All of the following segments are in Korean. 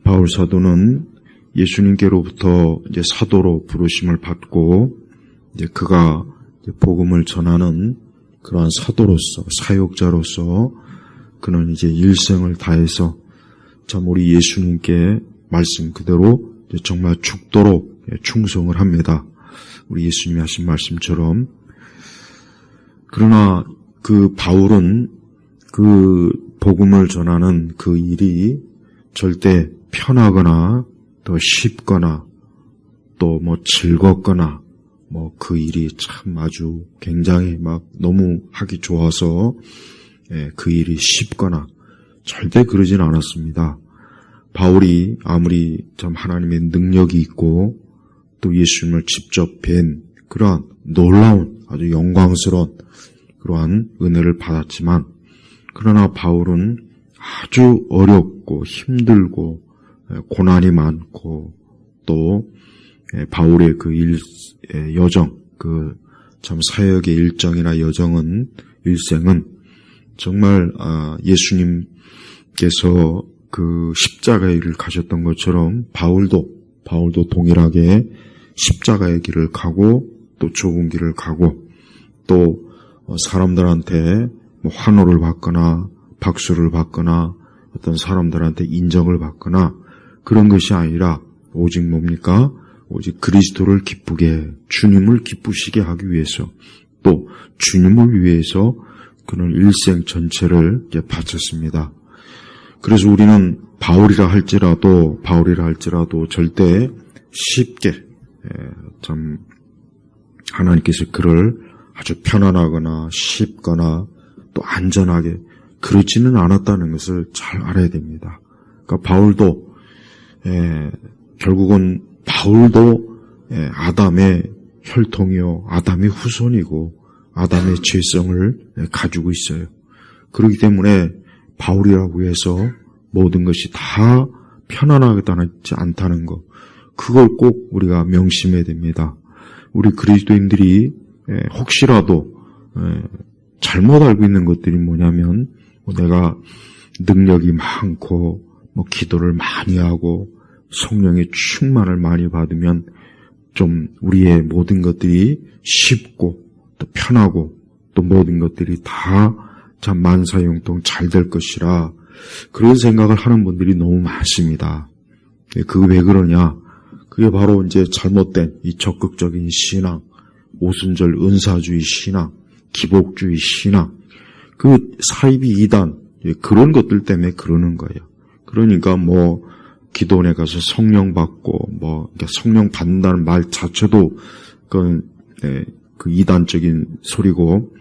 바울 사도는 예수님께로부터 이제 사도로 부르심을 받고 이제 그가 복음을 전하는 그러한 사도로서, 사역자로서 그는 이제 일생을 다해서 참 우리 예수님께 말씀 그대로 정말 죽도록 충성을 합니다. 우리 예수님이 하신 말씀처럼. 그러나 그 바울은 그 복음을 전하는 그 일이 절대 편하거나 또 쉽거나 또 뭐 즐겁거나 뭐 그 일이 참 아주 굉장히 막 너무 하기 좋아서 그 일이 쉽거나 절대 그러진 않았습니다. 바울이 아무리 참 하나님의 능력이 있고 또 예수님을 직접 뵌 그러한 놀라운 아주 영광스러운 그러한 은혜를 받았지만 그러나 바울은 아주 어렵고 힘들고 고난이 많고 또 바울의 그 여정, 그 참 사역의 일정이나 여정은 일생은 정말 예수님께서 그 십자가의 길을 가셨던 것처럼 바울도 동일하게 십자가의 길을 가고 또 좁은 길을 가고 또 사람들한테 뭐 환호를 받거나 박수를 받거나 어떤 사람들한테 인정을 받거나 그런 것이 아니라 오직 뭡니까? 오직 그리스도를 기쁘게, 주님을 기쁘시게 하기 위해서 또 주님을 위해서 그는 일생 전체를 이제 바쳤습니다. 그래서 우리는 바울이라 할지라도 절대 쉽게 참 하나님께서 그를 아주 편안하거나 쉽거나 또 안전하게 그렇지는 않았다는 것을 잘 알아야 됩니다. 그러니까 바울도 결국은 바울도 아담의 혈통이요 아담의 후손이고 아담의 죄성을 가지고 있어요. 그렇기 때문에 바울이라고 해서 모든 것이 다 편안하지 않다는 것, 그걸 꼭 우리가 명심해야 됩니다. 우리 그리스도인들이 혹시라도 잘못 알고 있는 것들이 뭐냐면 내가 능력이 많고 기도를 많이 하고 성령의 충만을 많이 받으면 좀 우리의 모든 것들이 쉽고 또 편하고 또 모든 것들이 다 참 만사형통 잘 될 것이라 그런 생각을 하는 분들이 너무 많습니다. 그게 왜 그러냐? 그게 바로 이제 잘못된 이 적극적인 신앙, 오순절 은사주의 신앙, 기복주의 신앙, 그 사이비 이단 그런 것들 때문에 그러는 거예요. 그러니까 기도원에 가서 성령 받고 그러니까 성령 받는다는 말 자체도 그 이단적인 소리고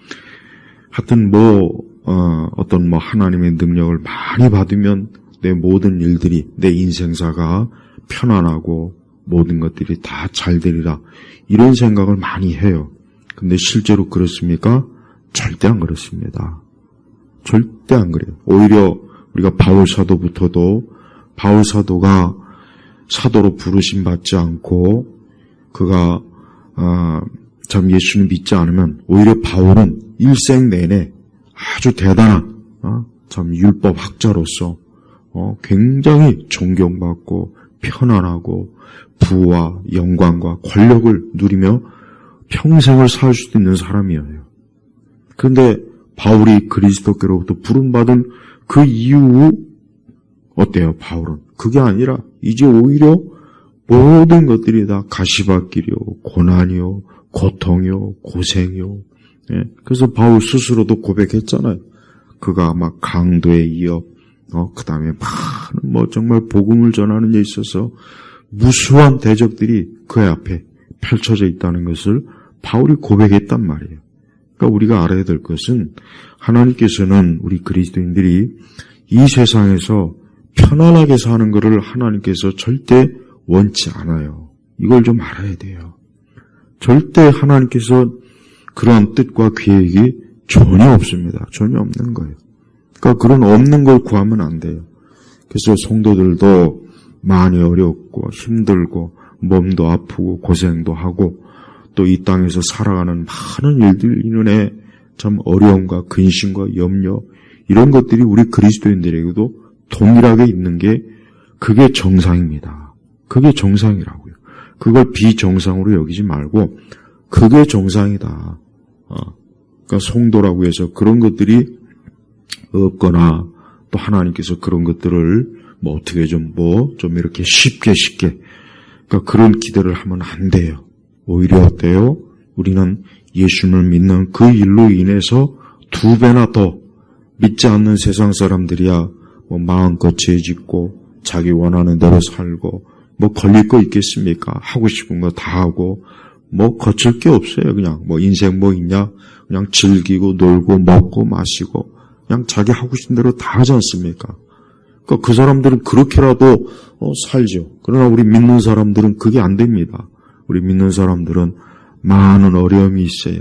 하여튼 어떤 하나님의 능력을 많이 받으면 내 모든 일들이 내 인생사가 편안하고 모든 것들이 다 잘 되리라 이런 생각을 많이 해요. 근데 실제로 그렇습니까? 절대 안 그렇습니다. 절대 안 그래요. 오히려 우리가 바울 사도부터도 바울 사도가 사도로 부르심 받지 않고 그가 참 예수님 믿지 않으면 오히려 바울은 일생 내내 아주 대단한 참 율법 학자로서 굉장히 존경받고 편안하고 부와 영광과 권력을 누리며 평생을 살 수도 있는 사람이에요. 그런데 바울이 그리스도께로부터 부름받은 그 이후 어때요? 바울은 그게 아니라 이제 오히려 모든 것들이 다 가시밭길이요, 고난이요, 고통이요, 고생이요. 그래서 바울 스스로도 고백했잖아요. 그가 막 강도에 이어 그 다음에 많은 정말 복음을 전하는 데 있어서 무수한 대적들이 그의 앞에 펼쳐져 있다는 것을 바울이 고백했단 말이에요. 그러니까 우리가 알아야 될 것은 하나님께서는 우리 그리스도인들이 이 세상에서 편안하게 사는 것을 하나님께서 절대 원치 않아요. 이걸 좀 알아야 돼요. 절대 하나님께서 그러한 뜻과 계획이 전혀 없습니다. 전혀 없는 거예요. 그러니까 그런 없는 걸 구하면 안 돼요. 그래서 성도들도 많이 어렵고 힘들고 몸도 아프고 고생도 하고 또 이 땅에서 살아가는 많은 일들 이눈에 참 어려움과 근심과 염려 이런 것들이 우리 그리스도인들에게도 동일하게 있는 게 그게 정상입니다. 그게 정상이라고요. 그걸 비정상으로 여기지 말고 그게 정상이다. 그러니까 성도라고 해서 그런 것들이 없거나 또 하나님께서 그런 것들을 뭐 어떻게 좀 이렇게 쉽게 그러니까 그런 기대를 하면 안 돼요. 오히려 어때요? 우리는 예수님을 믿는 그 일로 인해서 2배나 더 믿지 않는 세상 사람들이야 뭐 마음껏 죄 짓고 자기 원하는 대로 살고 뭐 걸릴 거 있겠습니까? 하고 싶은 거 다 하고 뭐 거칠 게 없어요. 그냥 뭐 인생 뭐 있냐? 그냥 즐기고 놀고 먹고 마시고 그냥 자기 하고 싶은 대로 다 하지 않습니까? 그러니까 그 사람들은 그렇게라도 살죠. 그러나 우리 믿는 사람들은 그게 안 됩니다. 우리 믿는 사람들은 많은 어려움이 있어요.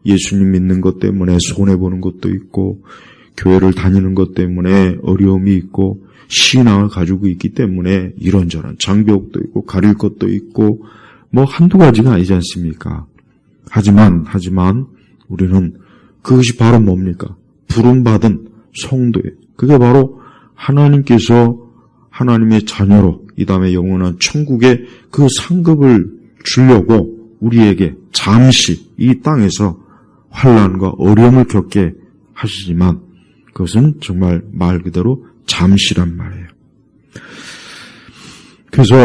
예수님 믿는 것 때문에 손해보는 것도 있고 교회를 다니는 것 때문에 어려움이 있고 신앙을 가지고 있기 때문에 이런저런 장벽도 있고 가릴 것도 있고 뭐 한두 가지가 아니지 않습니까? 하지만 우리는 그것이 바로 뭡니까? 부름받은 성도예요. 그게 바로 하나님께서 하나님의 자녀로 이 다음에 영원한 천국의 그 상급을 주려고 우리에게 잠시 이 땅에서 환난과 어려움을 겪게 하시지만 그것은 정말 말 그대로 잠시란 말이에요. 그래서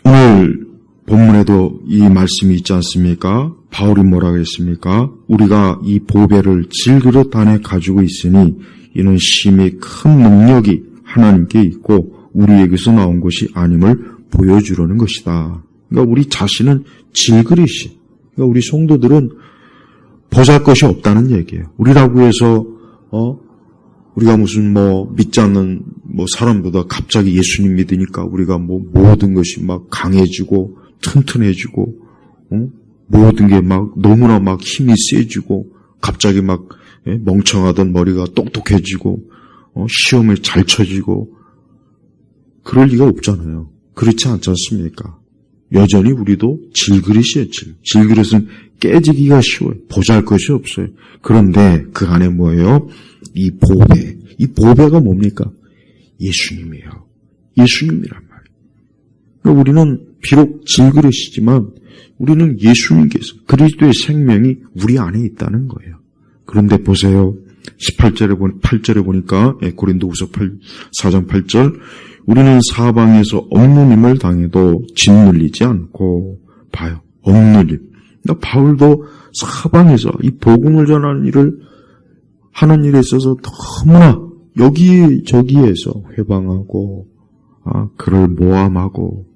오늘 본문에도 이 말씀이 있지 않습니까? 바울이 뭐라고 했습니까? 우리가 이 보배를 질그릇 안에 가지고 있으니 이는 심히 큰 능력이 하나님께 있고 우리에게서 나온 것이 아님을 보여주려는 것이다. 그러니까 우리 자신은 질그릇이, 그러니까 우리 성도들은 보잘것이 없다는 얘기예요. 우리라고 해서 우리가 무슨 믿지 않는 사람보다 갑자기 예수님 믿으니까 우리가 모든 것이 막 강해지고 튼튼해지고 모든 게 막 너무나 막 힘이 세지고 갑자기 막 멍청하던 머리가 똑똑해지고 시험을 잘 쳐지고 그럴 리가 없잖아요. 그렇지 않지 않습니까? 여전히 우리도 질그릇이에요. 질그릇은 깨지기가 쉬워요. 보잘것이 없어요. 그런데 그 안에 뭐예요? 이 보배가 뭡니까? 예수님이에요. 예수님이란 말이에요. 그러니까 우리는 비록 질그릇이지만 우리는 예수님께서 그리스도의 생명이 우리 안에 있다는 거예요. 그런데 보세요. 8절에 보니까 고린도후서 4장 8절 우리는 사방에서 억눌림을 당해도 짓눌리지 않고 봐요. 억눌림. 그러니까 바울도 사방에서 이 복음을 전하는 일을 하는 일에 있어서 너무나 여기저기에서 회방하고 그를 모함하고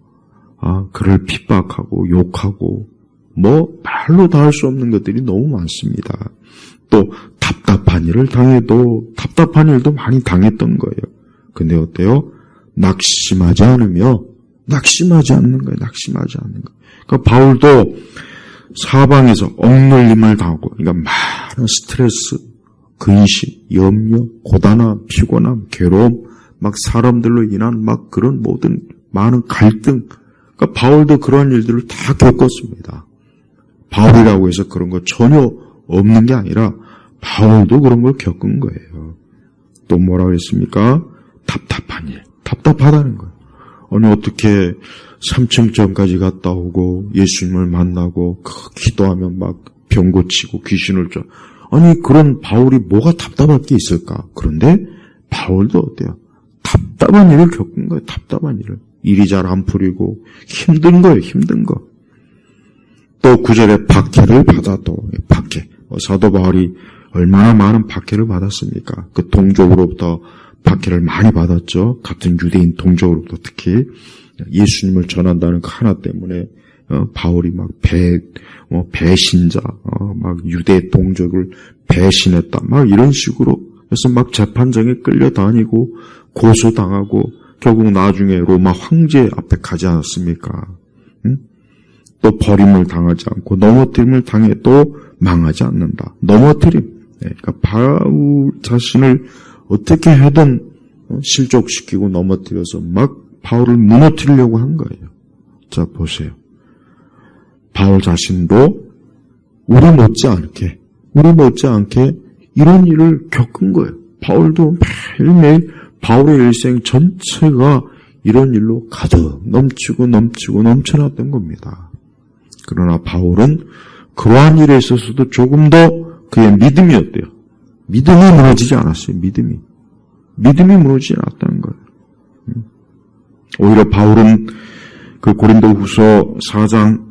그를 핍박하고 욕하고 말로 다 할 수 없는 것들이 너무 많습니다. 또 답답한 일을 당해도 답답한 일도 많이 당했던 거예요. 근데 어때요? 낙심하지 않는 거예요. 낙심하지 않는 거예요. 그러니까 바울도 사방에서 억눌림을 당하고, 그러니까 많은 스트레스, 근심, 염려, 고단함, 피곤함, 괴로움, 막 사람들로 인한 막 그런 모든 많은 갈등, 그러니까 바울도 그러한 일들을 다 겪었습니다. 바울이라고 해서 그런 거 전혀 없는 게 아니라 바울도 그런 걸 겪은 거예요. 또 뭐라고 했습니까? 답답한 일, 답답하다는 거예요. 아니 어떻게 3층전까지 갔다 오고 예수님을 만나고 기도하면 막 병 고치고 귀신을 쫓아. 아니 그런 바울이 뭐가 답답할 게 있을까? 그런데 바울도 어때요? 답답한 일을 겪은 거예요. 답답한 일을. 일이 잘 안 풀리고 힘든 거예요. 힘든 거. 또 9절에 박해를 받아도 박해. 사도 바울이 얼마나 많은 박해를 받았습니까? 그 동족으로부터 박해를 많이 받았죠. 같은 유대인 동족으로부터 특히 예수님을 전한다는 그 하나 때문에 바울이 막 배신자, 막 유대 동족을 배신했다, 막 이런 식으로 그래서 막 재판정에 끌려다니고 고소당하고 결국 나중에 로마 황제 앞에 가지 않았습니까? 응? 또 버림을 당하지 않고 넘어뜨림을 당해도 망하지 않는다. 넘어뜨림. 그러니까 바울 자신을 어떻게 하든 실족시키고 넘어뜨려서 막 바울을 무너뜨리려고 한 거예요. 자, 보세요. 바울 자신도 우리 못지않게 이런 일을 겪은 거예요. 바울도 매일매일 바울의 일생 전체가 이런 일로 가득 넘치고 넘쳐났던 겁니다. 그러나 바울은 그러한 일에 있어서도 조금 더 그의 믿음이 어때요? 믿음이 무너지지 않았어요. 믿음이 무너지지 않았다는 거예요. 오히려 바울은 그 고린도후서 4장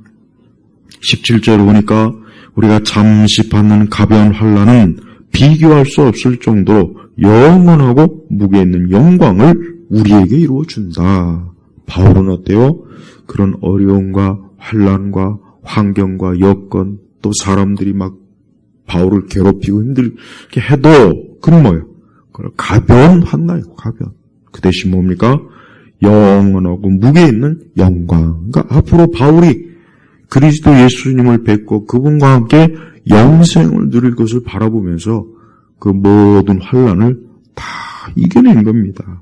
17절을 보니까 우리가 잠시 받는 가벼운 환난은 비교할 수 없을 정도로 영원하고 무게 있는 영광을 우리에게 이루어준다. 바울은 어때요? 그런 어려움과 환난과 환경과 여건, 또 사람들이 막 바울을 괴롭히고 힘들게 해도 그건 뭐예요? 가벼운 환난이고 가벼운. 그 대신 뭡니까? 영원하고 무게 있는 영광. 그러니까 앞으로 바울이 그리스도 예수님을 뵙고 그분과 함께 영생을 누릴 것을 바라보면서 그 모든 환난을 다 이겨낸 겁니다.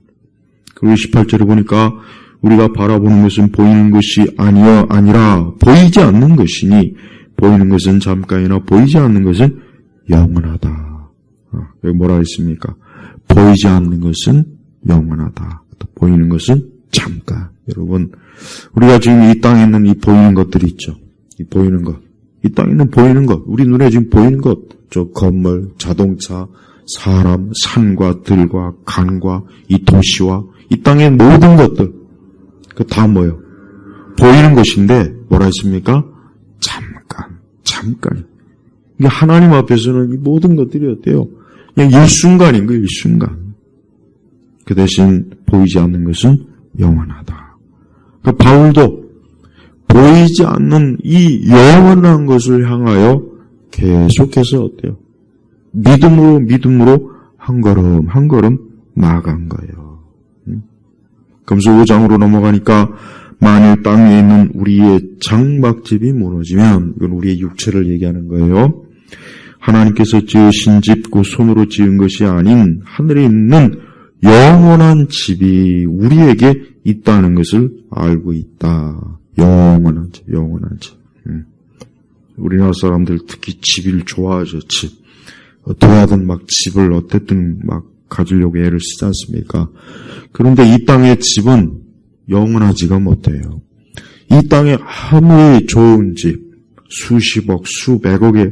그리고 18절에 보니까 우리가 바라보는 것은 보이는 것이 아니라 보이지 않는 것이니 보이는 것은 잠깐이나 보이지 않는 것은 영원하다. 여기 뭐라 했습니까? 보이지 않는 것은 영원하다. 또 보이는 것은 잠깐. 여러분, 우리가 지금 이 땅에 있는 이 보이는 것들이 있죠. 이 보이는 것. 이 땅에 있는 보이는 것. 우리 눈에 지금 보이는 것. 저 건물, 자동차, 사람, 산과 들과 강과 이 도시와 이 땅의 모든 것들. 그 다 뭐예요? 보이는 것인데 뭐라 했습니까? 잠깐. 이게 하나님 앞에서는 이 모든 것들이 어때요? 그냥 일순간인 거예요, 일순간. 그 대신 보이지 않는 것은 영원하다. 그러니까 바울도 보이지 않는 이 영원한 것을 향하여 계속해서 어때요? 믿음으로 한 걸음 나아간 거예요. 금서 5장으로 넘어가니까 만일 땅 위에 있는 우리의 장막집이 무너지면 이건 우리의 육체를 얘기하는 거예요. 하나님께서 지으신 집, 그 손으로 지은 것이 아닌 하늘에 있는 영원한 집이 우리에게 있다는 것을 알고 있다. 영원한 집. 우리나라 사람들 특히 집을 좋아하죠. 집. 어떻게 하든 막 집을 어쨌든 막 가지려고 애를 쓰지 않습니까? 그런데 이 땅의 집은 영원하지가 못해요. 이 땅에 아무리 좋은 집, 수십억, 수백억의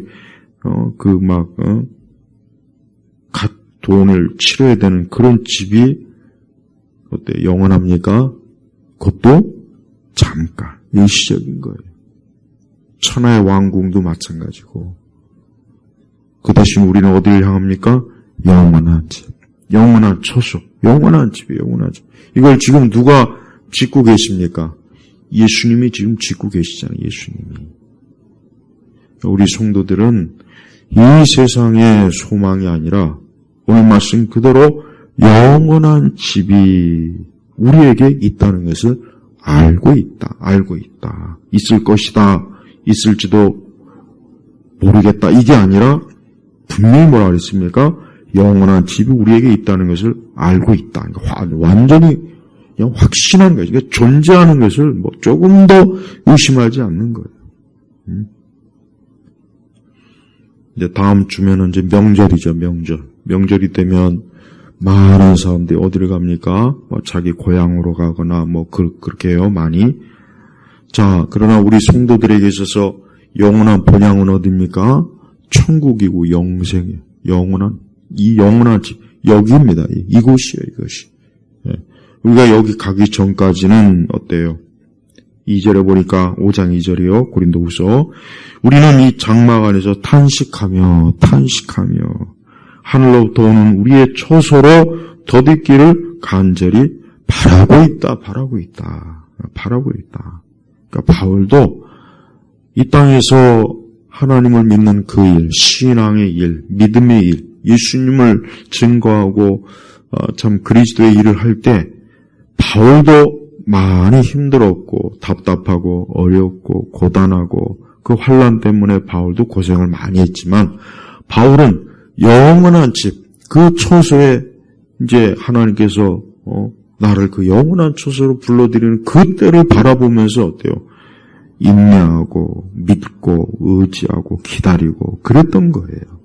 돈을 치러야 되는 그런 집이 어때 영원합니까? 그것도 잠깐 일시적인 거예요. 천하의 왕궁도 마찬가지고. 그 대신 우리는 어디를 향합니까? 영원한 집, 영원한 처소, 영원한 집이에요. 영원한 집. 이걸 지금 누가 짓고 계십니까? 예수님이 지금 짓고 계시잖아요. 예수님이. 우리 성도들은 이 세상의 소망이 아니라 오늘 말씀 그대로 영원한 집이 우리에게 있다는 것을 알고 있다. 있을 것이다. 있을지도 모르겠다. 이게 아니라 분명히 뭐라 그랬습니까? 영원한 집이 우리에게 있다는 것을 알고 있다. 그러니까 완전히 그냥 확신한 거예요. 그러니까 존재하는 것을 뭐 조금 더 의심하지 않는 거예요. 이제 다음 주면은 이제 명절이죠. 명절이 되면 많은 사람들이 어디를 갑니까? 뭐 자기 고향으로 가거나 뭐 그렇게 해요. 많이. 자, 그러나 우리 성도들에게 있어서 영원한 본향은 어디입니까? 천국이고 영생이에요. 이 영원한 집, 여기입니다. 이곳이에요, 이것이. 예. 우리가 여기 가기 전까지는 어때요? 2절에 보니까 5장 2절이요. 고린도후서. 우리는 이 장막 안에서 탄식하며 하늘로부터 오는 우리의 처소로 덧입기를 간절히 바라고 있다. 그러니까 바울도 이 땅에서 하나님을 믿는 그 일, 신앙의 일, 믿음의 일, 예수님을 증거하고 참 그리스도의 일을 할 때 바울도 많이 힘들었고 답답하고 어렵고 고단하고 그 환난 때문에 바울도 고생을 많이 했지만 바울은 영원한 집, 그 처소에 이제 하나님께서 나를 그 영원한 처소로 불러들이는 그때를 바라보면서 어때요? 인내하고 믿고 의지하고 기다리고 그랬던 거예요.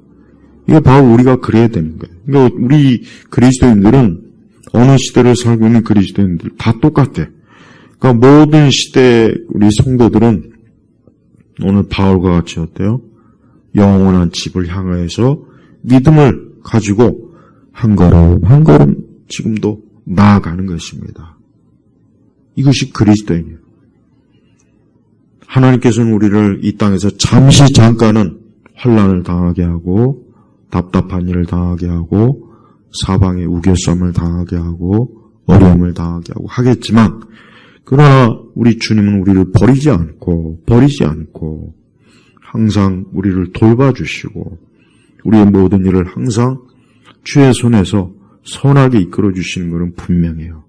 이게 바로 우리가 그래야 되는 거예요. 그러니까 우리 그리스도인들은 어느 시대를 살고 있는 그리스도인들 다 똑같아. 그러니까 모든 시대 우리 성도들은 오늘 바울과 같이 어때요? 영원한 집을 향하여서 믿음을 가지고 한 걸음 한 걸음 지금도 나아가는 것입니다. 이것이 그리스도인이에요. 하나님께서는 우리를 이 땅에서 잠시 잠깐은 환난을 당하게 하고 답답한 일을 당하게 하고 사방에 우겨쌈을 당하게 하고 어려움을 당하게 하고 하겠지만 그러나 우리 주님은 우리를 버리지 않고 항상 우리를 돌봐주시고 우리의 모든 일을 항상 주의 손에서 선하게 이끌어 주시는 것은 분명해요.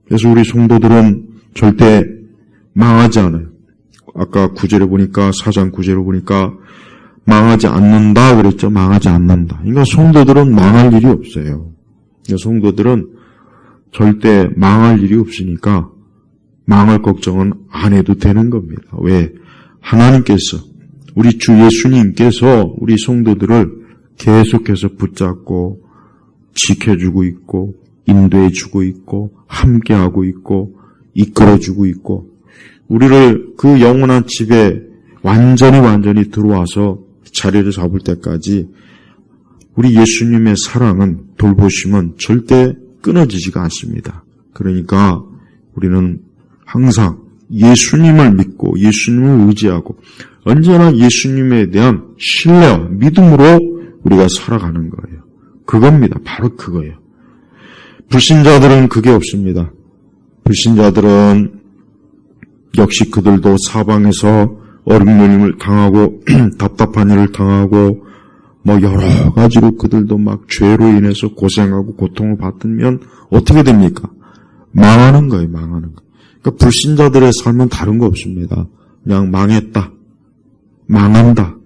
그래서 우리 성도들은 절대 망하지 않아요. 아까 9절에 보니까 4장 9절에 보니까 망하지 않는다 그랬죠. 망하지 않는다. 그러니까 성도들은 망할 일이 없어요. 그러니까 성도들은 절대 망할 일이 없으니까 망할 걱정은 안 해도 되는 겁니다. 왜? 하나님께서 우리 주 예수님께서 우리 성도들을 계속해서 붙잡고 지켜주고 있고 인도해주고 있고 함께하고 있고 이끌어주고 있고 우리를 그 영원한 집에 완전히 들어와서 자리를 잡을 때까지 우리 예수님의 사랑은 돌보심은 절대 끊어지지가 않습니다. 그러니까 우리는 항상 예수님을 믿고 예수님을 의지하고 언제나 예수님에 대한 신뢰와 믿음으로 우리가 살아가는 거예요. 그겁니다. 바로 그거예요. 불신자들은 그게 없습니다. 불신자들은 역시 그들도 사방에서 어림짐을 당하고 답답한 일을 당하고 뭐 여러 가지로 그들도 막 죄로 인해서 고생하고 고통을 받으면 어떻게 됩니까? 망하는 거예요. 망하는 거. 그러니까 불신자들의 삶은 다른 거 없습니다. 그냥 망했다. 망한다.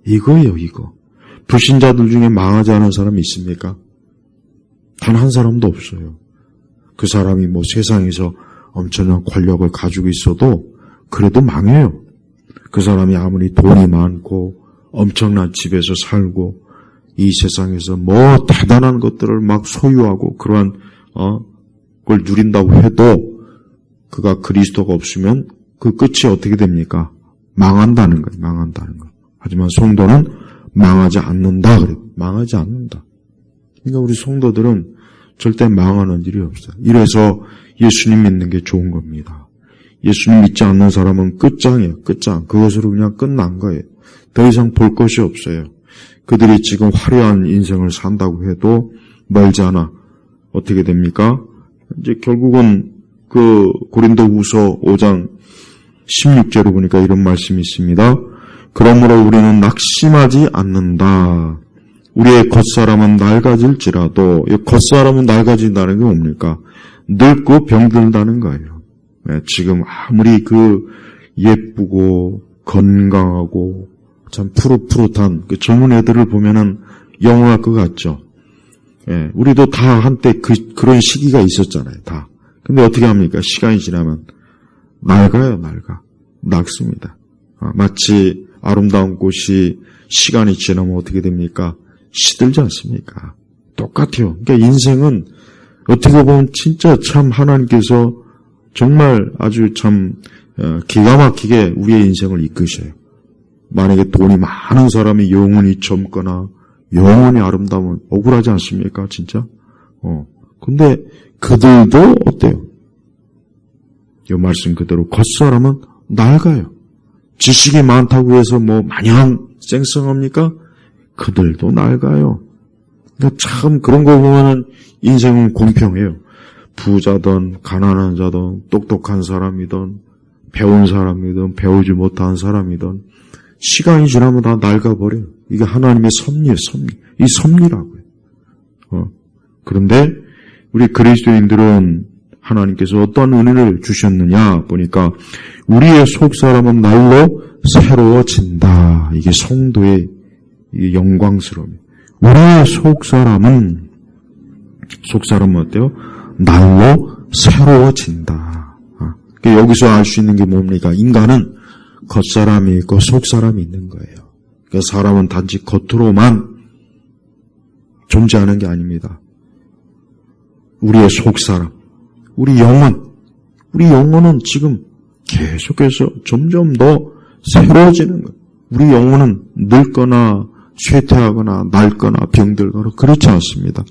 이거예요. 이거. 불신자들 중에 망하지 않은 사람이 있습니까? 단 한 사람도 없어요. 그 사람이 뭐 세상에서 엄청난 권력을 가지고 있어도 그래도 망해요. 그 사람이 아무리 돈이 많고 엄청난 집에서 살고 이 세상에서 뭐 대단한 것들을 막 소유하고 그러한 걸 누린다고 해도 그가 그리스도가 없으면 그 끝이 어떻게 됩니까? 망한다는 거예요. 망한다는 거. 하지만 성도는 망하지 않는다. 그래요. 망하지 않는다. 그러니까 우리 성도들은 절대 망하는 일이 없어요. 이래서 예수님 믿는 게 좋은 겁니다. 예수님 믿지 않는 사람은 끝장이에요. 끝장. 그것으로 그냥 끝난 거예요. 더 이상 볼 것이 없어요. 그들이 지금 화려한 인생을 산다고 해도 멀지 않아. 어떻게 됩니까? 이제 결국은 그 고린도후서 5장 16절에 보니까 이런 말씀이 있습니다. 그러므로 우리는 낙심하지 않는다. 우리의 겉사람은 낡아질지라도, 이 겉사람은 낡아진다는 게 뭡니까? 늙고 병들다는 거예요. 지금 아무리 그 예쁘고 건강하고 참 푸릇푸릇한 그 젊은 애들을 보면은 영원할 것 같죠. 예, 우리도 다 한때 그런 시기가 있었잖아요. 다. 근데 어떻게 합니까? 시간이 지나면 낡아요. 낡습니다. 마치 아름다운 꽃이 시간이 지나면 어떻게 됩니까? 시들지 않습니까? 똑같아요. 그러니까 인생은 어떻게 보면 진짜 참 하나님께서 정말 아주 참 기가 막히게 우리의 인생을 이끄셔요. 만약에 돈이 많은 사람이 영원히 젊거나 영원히 아름다우면 억울하지 않습니까? 진짜? 근데 그들도 어때요? 이 말씀 그대로 겉사람은 낡아요. 지식이 많다고 해서 뭐 마냥 쌩쌩합니까? 그들도 낡아요. 그러니까 참 그런 거 보면은 인생은 공평해요. 부자든 가난한 자든 똑똑한 사람이든 배운 사람이든 배우지 못한 사람이든 시간이 지나면 다 낡아버려요. 이게 하나님의 섭리예요. 이 섭리라고요. 그런데 우리 그리스도인들은 하나님께서 어떤 은혜를 주셨느냐 보니까 우리의 속사람은 날로 새로워진다. 이게 성도의 이게 영광스러움이에요. 우리의 속사람은 어때요? 날로 새로워진다. 여기서 알 수 있는 게 뭡니까? 인간은 겉사람이 있고 속사람이 있는 거예요. 그러니까 사람은 단지 겉으로만 존재하는 게 아닙니다. 우리의 속사람, 우리 영혼은 지금 계속해서 점점 더 새로워지는 거예요. 우리 영혼은 늙거나 쇠퇴하거나 낡거나 병들거나 그렇지 않습니다.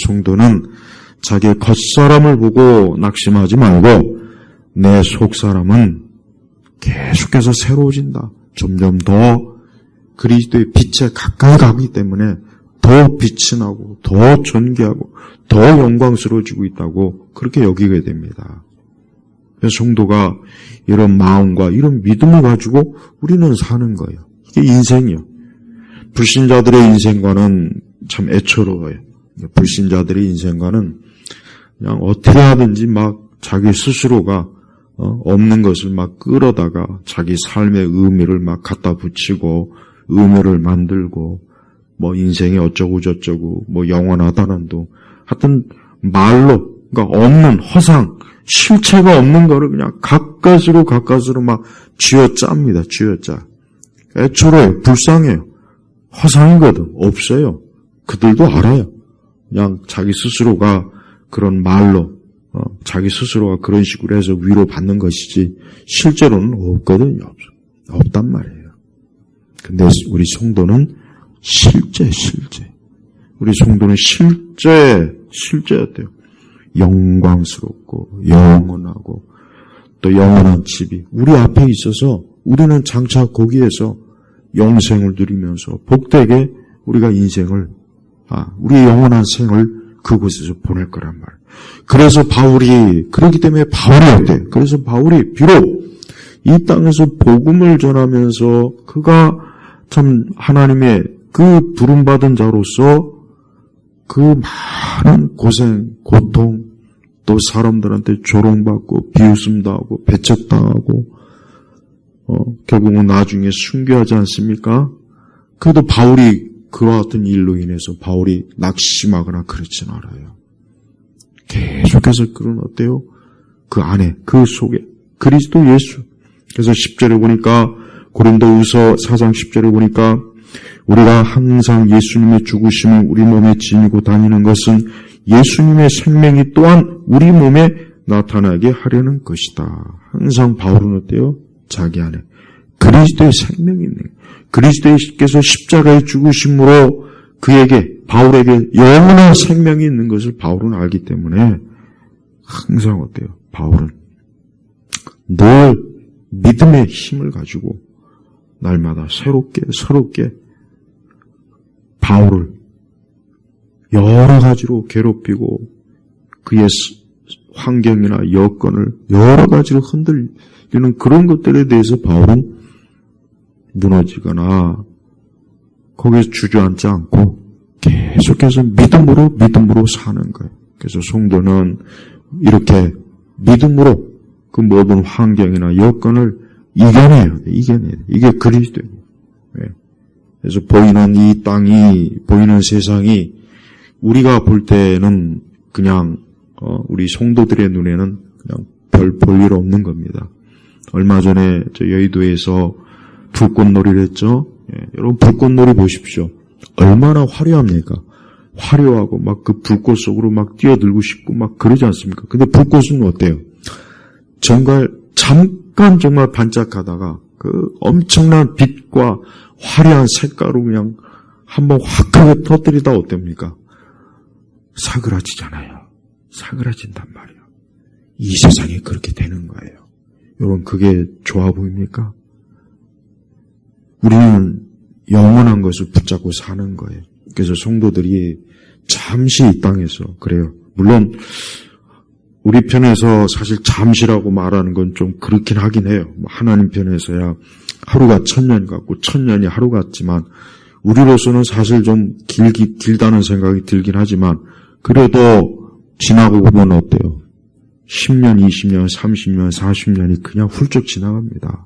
성도는 자기의 겉사람을 보고 낙심하지 말고 내 속사람은 계속해서 새로워진다. 점점 더 그리스도의 빛에 가까이 가기 때문에 더 빛이 나고 더 존귀하고 더 영광스러워지고 있다고 그렇게 여기게 됩니다. 성도가 이런 마음과 이런 믿음을 가지고 우리는 사는 거예요. 이게 인생이요. 불신자들의 인생과는 참 애처로워요. 불신자들의 인생과는 그냥 어떻게 하든지 막 자기 스스로가 없는 것을 막 끌어다가 자기 삶의 의미를 막 갖다 붙이고 의미를 만들고 뭐 인생이 어쩌고 저쩌고 뭐 영원하다는도 하여튼 말로 그러니까 없는 허상 실체가 없는 거를 그냥 가까스로 막 쥐어짭니다. 쥐어짜. 애초로요. 불쌍해요. 허상이거든. 없어요. 그들도 알아요. 그냥 자기 스스로가 그런 말로 자기 스스로가 그런 식으로 해서 위로받는 것이지 실제로는 없거든요. 없단 말이에요. 근데 우리 성도는 실제. 우리 성도는 실제 어때요? 영광스럽고 영원하고 또 영원한 집이 우리 앞에 있어서 우리는 장차 거기에서 영생을 누리면서 복되게 우리가 인생을 우리의 영원한 생을 그곳에서 보낼 거란 말이에요. 그래서 그렇기 때문에 바울이 어때? 그래서 바울이 비록 이 땅에서 복음을 전하면서 그가 참 하나님의 그 부름받은 자로서 그 많은 고생, 고통, 또 사람들한테 조롱받고 비웃음당하고 배척당하고 결국은 나중에 순교하지 않습니까? 그래도 바울이 그와 같은 일로 인해서 바울이 낙심하거나 그렇진 않아요. 계속해서 그런 어때요? 그 안에, 그 속에 그리스도 예수. 그래서 10절에 보니까 고린도후서 4장 10절에 보니까 우리가 항상 예수님의 죽으심을 우리 몸에 지니고 다니는 것은 예수님의 생명이 또한 우리 몸에 나타나게 하려는 것이다. 항상 바울은 어때요? 자기 안에 그리스도의 생명이 있는 거예요. 그리스도께서 십자가의 죽으심으로 바울에게 영원한 생명이 있는 것을 바울은 알기 때문에 항상 어때요? 바울은 늘 믿음의 힘을 가지고 날마다 새롭게 바울을 여러 가지로 괴롭히고 그의 환경이나 여건을 여러 가지로 흔들리는 그런 것들에 대해서 바울은 무너지거나 거기서 주저앉지 않고 계속해서 믿음으로 사는 거예요. 그래서 성도는 이렇게 믿음으로 그 모든 환경이나 여건을 이겨내요. 이게 그리스도예요. 그래서 보이는 이 땅이, 보이는 세상이 우리가 볼 때는 그냥 우리 성도들의 눈에는 그냥 별 볼 일 없는 겁니다. 얼마 전에 저 여의도에서 불꽃놀이를 했죠. 여러분 불꽃놀이 보십시오. 얼마나 화려합니까? 화려하고 막 그 불꽃 속으로 막 뛰어들고 싶고 막 그러지 않습니까? 근데 불꽃은 어때요? 잠깐 정말 반짝하다가 그 엄청난 빛과 화려한 색깔로 그냥 한번 확 하게 터뜨리다 어떻습니까? 사그라지잖아요. 사그라진단 말이에요. 이 세상이 그렇게 되는 거예요. 여러분 그게 좋아 보입니까? 우리는 영원한 것을 붙잡고 사는 거예요. 그래서 성도들이 잠시 이 땅에서 그래요. 물론 우리 편에서 사실 잠시라고 말하는 건 좀 그렇긴 하긴 해요. 하나님 편에서야 하루가 1000년 같고 1000년이 하루 같지만 우리로서는 사실 좀 길다는 생각이 들긴 하지만 그래도 지나고 보면 어때요? 10년, 20년, 30년, 40년이 그냥 훌쩍 지나갑니다.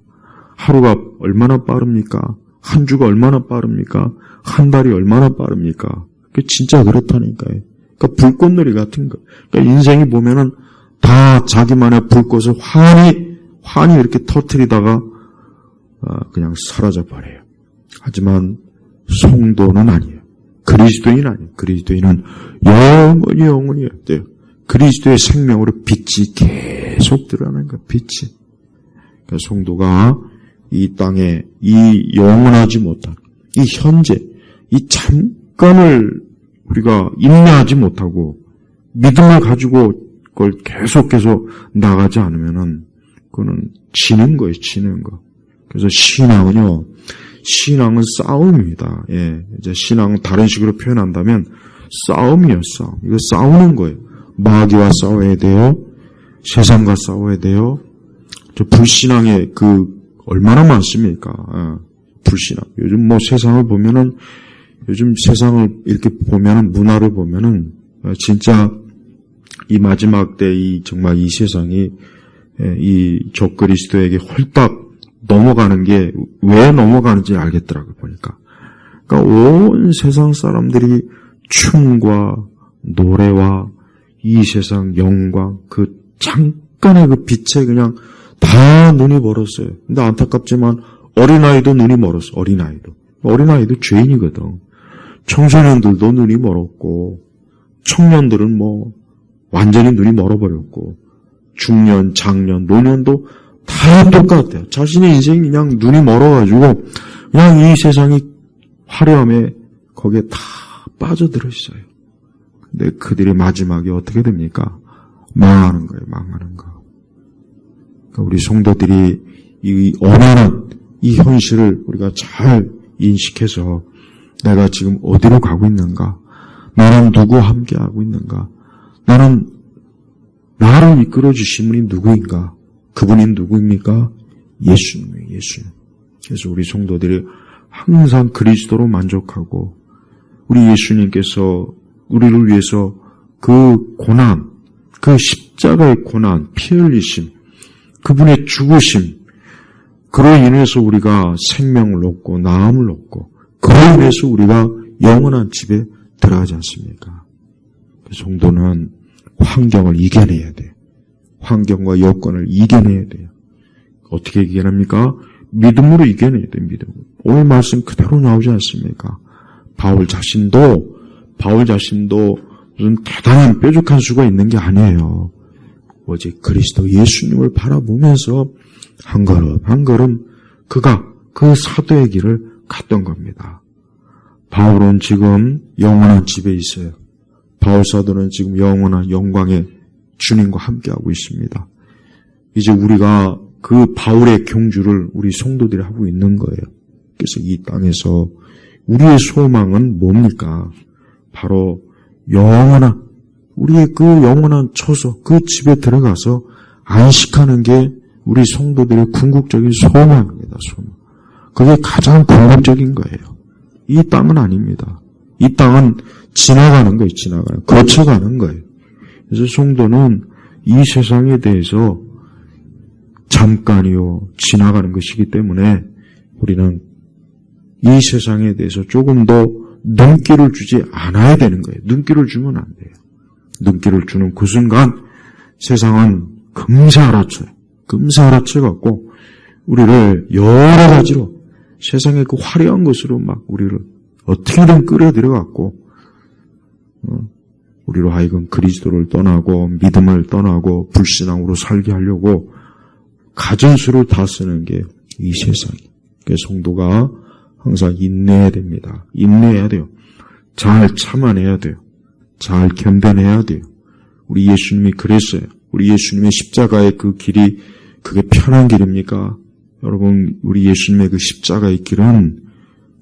하루가 얼마나 빠릅니까? 한 주가 얼마나 빠릅니까? 한 달이 얼마나 빠릅니까? 그게 진짜 그렇다니까요. 그러니까 불꽃놀이 같은 거. 그러니까 인생이 보면은 다 자기만의 불꽃을 환히 이렇게 터뜨리다가 그냥 사라져 버려요. 하지만 성도는 아니에요. 그리스도인 아니에요. 그리스도인은 영원히 어때요? 그리스도의 생명으로 빛이 계속 드러나는 거예요. 빛이. 그러니까 성도가 이 땅에 이 영원하지 못한 이 현재 이 잠깐을 우리가 인내하지 못하고 믿음을 가지고 그걸 계속해서 나가지 않으면은 그거는 지는 거예요. 지는 거. 그래서 신앙은요. 신앙은 싸움입니다. 예. 이제 신앙은 다른 식으로 표현한다면 싸움이에요. 싸움. 이거 싸우는 거예요. 마귀와 싸워야 돼요. 세상과 싸워야 돼요. 저 불신앙의 얼마나 많습니까? 불신앙. 요즘 세상을 보면은, 요즘 세상을 이렇게 보면은, 문화를 보면은, 진짜 이 마지막 때 정말 이 세상이 이 적그리스도에게 홀딱 넘어가는 게 왜 넘어가는지 알겠더라고요, 보니까. 그러니까 온 세상 사람들이 춤과 노래와 이 세상 영광, 잠깐의 빛에 그냥 다 눈이 멀었어요. 근데 안타깝지만 어린아이도 눈이 멀었어, 어린아이도. 어린아이도 죄인이거든. 청소년들도 눈이 멀었고, 청년들은 완전히 눈이 멀어버렸고, 중년, 장년, 노년도 다 똑같아요. 자신의 인생이 그냥 눈이 멀어가지고, 그냥 이 세상이 화려함에 거기에 다 빠져들어 있어요. 근데 그들의 마지막이 어떻게 됩니까? 망하는 거예요, 망하는 거. 그러니까 우리 성도들이 이 엄연한 이 현실을 우리가 잘 인식해서 내가 지금 어디로 가고 있는가? 나는 누구와 함께하고 있는가? 나는 나를 이끌어 주신 분이 누구인가? 그분이 누구입니까? 예수님이에요. 예수님. 그래서 우리 성도들이 항상 그리스도로 만족하고 우리 예수님께서 우리를 위해서 그 고난, 그 십자가의 고난, 피 흘리심, 그분의 죽으심, 그로 인해서 우리가 생명을 얻고 나음을 얻고 그로 인해서 우리가 영원한 집에 들어가지 않습니까? 성도는 환경을 이겨내야 돼요. 환경과 여건을 이겨내야 돼요. 어떻게 이겨냅니까? 믿음으로 이겨내야 돼요. 믿음. 오늘 말씀 그대로 나오지 않습니까? 바울 자신도 무슨 대단한 뾰족한 수가 있는 게 아니에요. 오직 그리스도 예수님을 바라보면서 한 걸음 한 걸음 그가 그 사도의 길을 갔던 겁니다. 바울은 지금 영원한 집에 있어요. 바울 사도는 지금 영원한 영광의 주님과 함께하고 있습니다. 이제 우리가 그 바울의 경주를 우리 성도들이 하고 있는 거예요. 그래서 이 땅에서 우리의 소망은 뭡니까? 바로 영원한, 우리의 그 영원한 처소, 그 집에 들어가서 안식하는 게 우리 성도들의 궁극적인 소망입니다. 소망. 그게 가장 궁극적인 거예요. 이 땅은 아닙니다. 이 땅은 지나가는 거예요. 거쳐가는 거예요. 그래서 성도는 이 세상에 대해서 잠깐이요 지나가는 것이기 때문에 우리는 이 세상에 대해서 조금 더 눈길을 주지 않아야 되는 거예요. 눈길을 주면 안 돼요. 눈길을 주는 그 순간 세상은 금세 알아쳐요. 금세 알아쳐갖고 우리를 여러 가지로 세상의 그 화려한 것으로 막 우리를 어떻게든 끌어들여갖고 우리로 하여금 그리스도를 떠나고 믿음을 떠나고 불신앙으로 살게 하려고 가전수를 다 쓰는 게 이 세상이에요. 그래서 성도가 항상 인내해야 됩니다. 인내해야 돼요. 잘 참아내야 돼요. 잘 견뎌내야 돼요. 우리 예수님이 그랬어요. 우리 예수님의 십자가의 그 길이 그게 편한 길입니까? 여러분, 우리 예수님의 그 십자가의 길은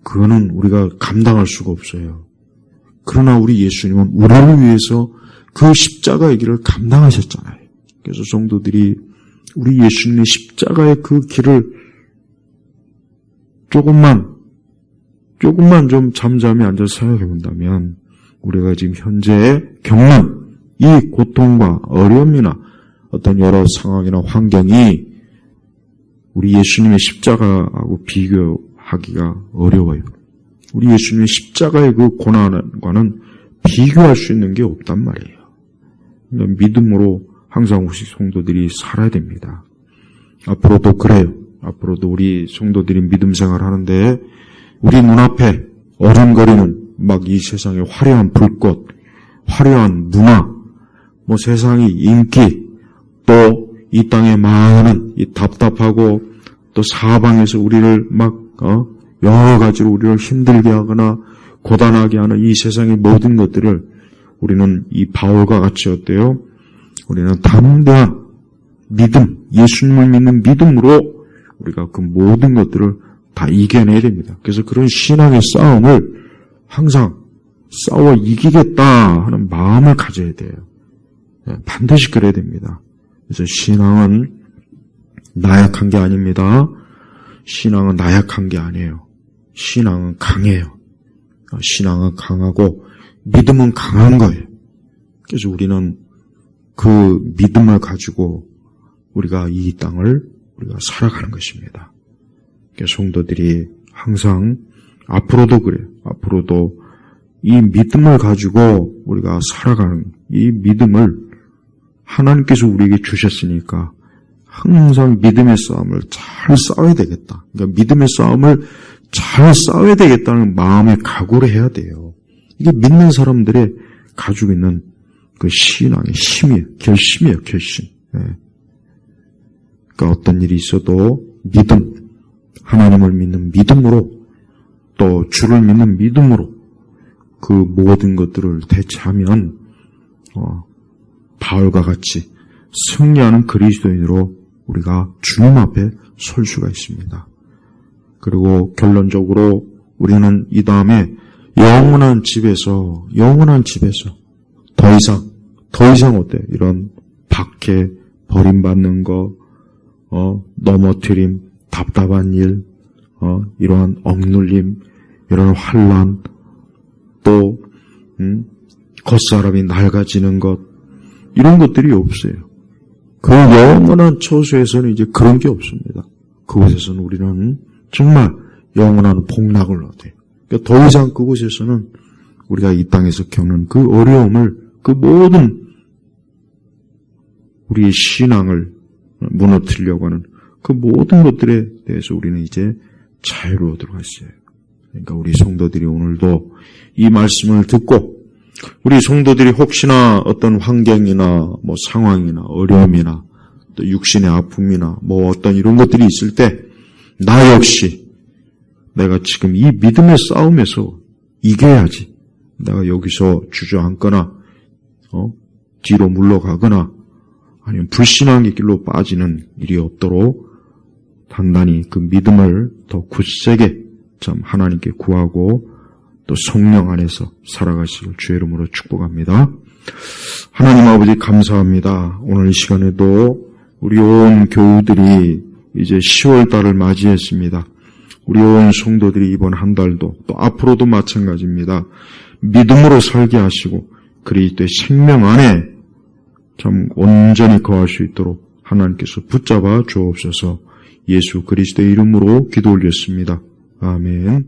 그거는 우리가 감당할 수가 없어요. 그러나 우리 예수님은 우리를 위해서 그 십자가의 길을 감당하셨잖아요. 그래서 성도들이 우리 예수님의 십자가의 그 길을 조금만 좀 잠잠히 앉아서 생각해 본다면 우리가 지금 현재 겪는 이 고통과 어려움이나 어떤 여러 상황이나 환경이 우리 예수님의 십자가하고 비교하기가 어려워요. 우리 예수님의 십자가의 그 고난과는 비교할 수 있는 게 없단 말이에요. 믿음으로 항상 우리 성도들이 살아야 됩니다. 앞으로도 그래요. 앞으로도 우리 성도들이 믿음 생활 하는데 우리 눈앞에 어른거리는 막 이 세상의 화려한 불꽃, 화려한 문화, 뭐 세상이 인기, 또 이 땅에 많은 이 답답하고 또 사방에서 우리를 막 여러 가지로 우리를 힘들게 하거나 고단하게 하는 이 세상의 모든 것들을 우리는 이 바울과 같이 어때요? 우리는 담대한 믿음, 예수님을 믿는 믿음으로 우리가 그 모든 것들을 다 이겨내야 됩니다. 그래서 그런 신앙의 싸움을 항상 싸워 이기겠다 하는 마음을 가져야 돼요. 반드시 그래야 됩니다. 그래서 신앙은 나약한 게 아닙니다. 신앙은 나약한 게 아니에요. 신앙은 강해요. 신앙은 강하고 믿음은 강한 거예요. 그래서 우리는 그 믿음을 가지고 우리가 이 땅을 우리가 살아가는 것입니다. 그래서 성도들이 항상 앞으로도 그래요. 앞으로도 이 믿음을 가지고 우리가 살아가는 이 믿음을 하나님께서 우리에게 주셨으니까 항상 믿음의 싸움을 잘 싸워야 되겠다. 그러니까 믿음의 싸움을 잘 싸워야 되겠다는 마음의 각오를 해야 돼요. 이게 믿는 사람들의 가지고 있는 그 신앙의 힘이에요. 결심이에요. 결심. 그러니까 어떤 일이 있어도 믿음, 하나님을 믿는 믿음으로 또 주를 믿는 믿음으로 그 모든 것들을 대체하면 바울과 같이 승리하는 그리스도인으로 우리가 주님 앞에 설 수가 있습니다. 그리고 결론적으로 우리는 이 다음에 영원한 집에서 더 이상 어때? 이런 박해, 버림받는 거, 넘어뜨림, 답답한 일, 이러한 억눌림, 이런 환난, 또 겉사람이 낡아지는 것, 이런 것들이 없어요. 그 영원한 처소에서는 이제 그런 게 없습니다. 그곳에서는 우리는 정말 영원한 복락을 얻어요. 그러니까 더 이상 그곳에서는 우리가 이 땅에서 겪는 그 어려움을, 그 모든 우리의 신앙을 무너뜨리려고 하는 그 모든 것들에 대해서 우리는 이제 자유로워들어가 있어요. 그러니까 우리 성도들이 오늘도 이 말씀을 듣고 우리 성도들이 혹시나 어떤 환경이나 뭐 상황이나 어려움이나 또 육신의 아픔이나 뭐 어떤 이런 것들이 있을 때 나 역시 내가 지금 이 믿음의 싸움에서 이겨야지. 내가 여기서 주저앉거나 뒤로 물러가거나 아니면 불신앙의 길로 빠지는 일이 없도록 단단히 그 믿음을 더 굳세게 참 하나님께 구하고 또 성령 안에서 살아가시길 주의 이름으로 축복합니다. 하나님 아버지 감사합니다. 오늘 이 시간에도 우리 온 교우들이 이제 10월 달을 맞이했습니다. 우리 온 성도들이 이번 한 달도 또 앞으로도 마찬가지입니다. 믿음으로 살게 하시고 그리스도의 생명 안에 참 온전히 거할 수 있도록 하나님께서 붙잡아 주옵소서. 예수 그리스도의 이름으로 기도 올렸습니다. 아멘.